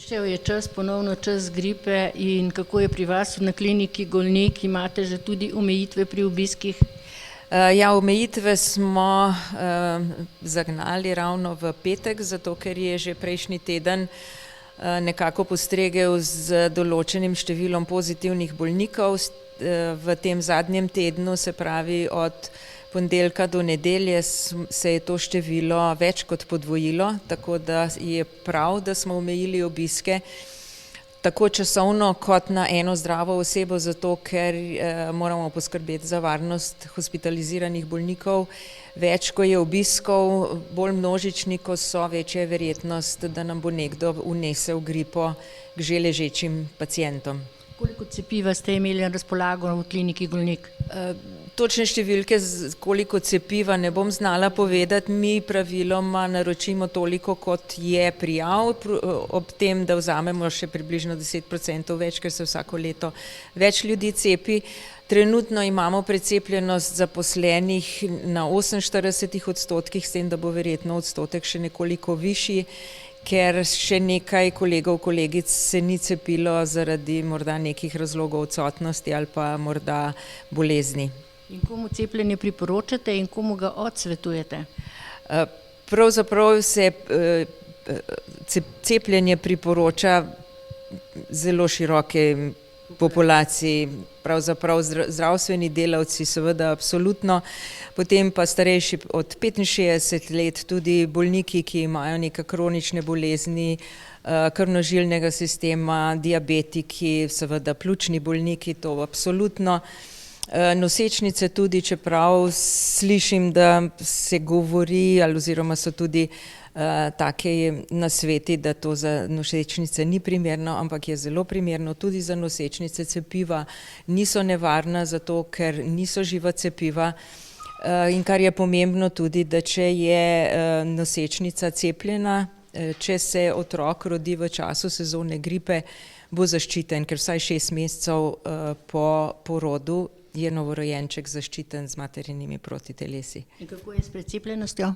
Prišel je čas, ponovno čas gripe in kako je pri vas na kliniki Golnik, imate že tudi omejitve pri obiskih? Ja, omejitve smo zagnali ravno v petek, zato ker je že prejšnji teden nekako postregel z določenim številom pozitivnih bolnikov. V tem zadnjem tednu, se pravi od ponedeljka do nedelje, se je to število več kot podvojilo, tako da je prav, da smo omejili obiske tako časovno kot na eno zdravo osebo, zato ker moramo poskrbeti za varnost hospitaliziranih bolnikov. Več, ko je obiskov, bolj množični, ko so, večja je verjetnost, da nam bo nekdo vnesel gripo k že ležečim pacientom. Koliko cepiva ste imeli na razpolago v kliniki Golnik? Točne številke, koliko cepiva, ne bom znala povedati. Mi praviloma naročimo toliko, kot je prijav, ob tem, da vzamemo še približno 10% več, ker se vsako leto več ljudi cepi. Trenutno imamo precepljenost zaposlenih na 48%, s tem, da bo verjetno odstotek še nekoliko višji, ker še nekaj kolegov, kolegic se ni cepilo zaradi morda nekih razlogov odsotnosti ali pa morda bolezni. In komu cepljenje priporočate in komu ga odsvetujete? Pravzaprav se cepljenje priporoča zelo široke populaciji, pravzaprav zdravstveni delavci seveda absolutno, potem pa starejši od 65 let, tudi bolniki, ki imajo neke kronične bolezni krvnožilnega sistema, diabetiki, seveda pljučni bolniki, to absolutno. Nosečnice tudi, čeprav slišim, da se govori oziroma so tudi taki nasveti, da to za nosečnice ni primerno, ampak je zelo primerno tudi za nosečnice. Cepiva niso nevarna, zato ker niso živa cepiva. In kar je pomembno tudi, da če je nosečnica cepljena, če se otrok rodi v času sezone gripe, bo zaščiten, ker vsaj 6 mesecev po porodu je novorojenček zaščiten z materinimi protitelesi. In kako je s precepljenostjo?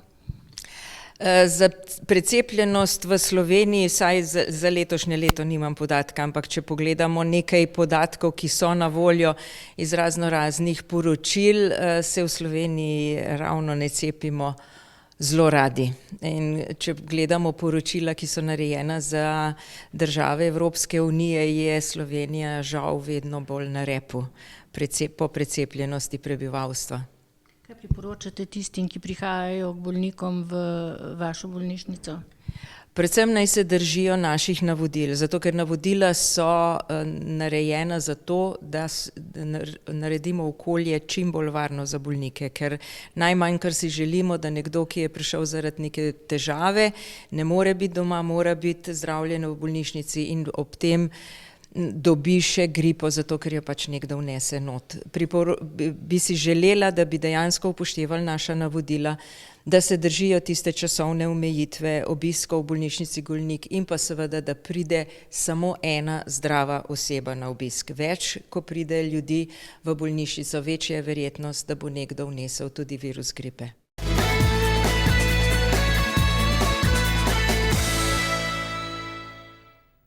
Za precepljenost v Sloveniji, vsaj za letošnje leto nimam podatka, ampak če pogledamo nekaj podatkov, ki so na voljo iz raznoraznih poročil, se v Sloveniji ravno ne cepimo zelo radi. In če gledamo poročila, ki so narejena za države Evropske unije, je Slovenija žal vedno bolj na repu po precepljenosti prebivalstva. Kaj priporočate tistim, ki prihajajo k bolnikom v vašo bolnišnico? Predvsem naj se držijo naših navodil, zato ker navodila so narejena zato, da naredimo okolje čim bolj varno za bolnike, ker najmanj, kar si želimo, da nekdo, ki je prišel zaradi neke težave, ne more biti doma, mora biti zdravljen v bolnišnici in ob tem dobi še gripo, zato ker jo pač nekdo vnese not. Bi si želela, da bi dejansko upoštevali naša navodila, da se držijo tiste časovne omejitve obiskov v bolnišnici Golnik in pa seveda, da pride samo ena zdrava oseba na obisk. Več, ko pride ljudi v bolnišnico, večja je verjetnost, da bo nekdo vnesel tudi virus gripe.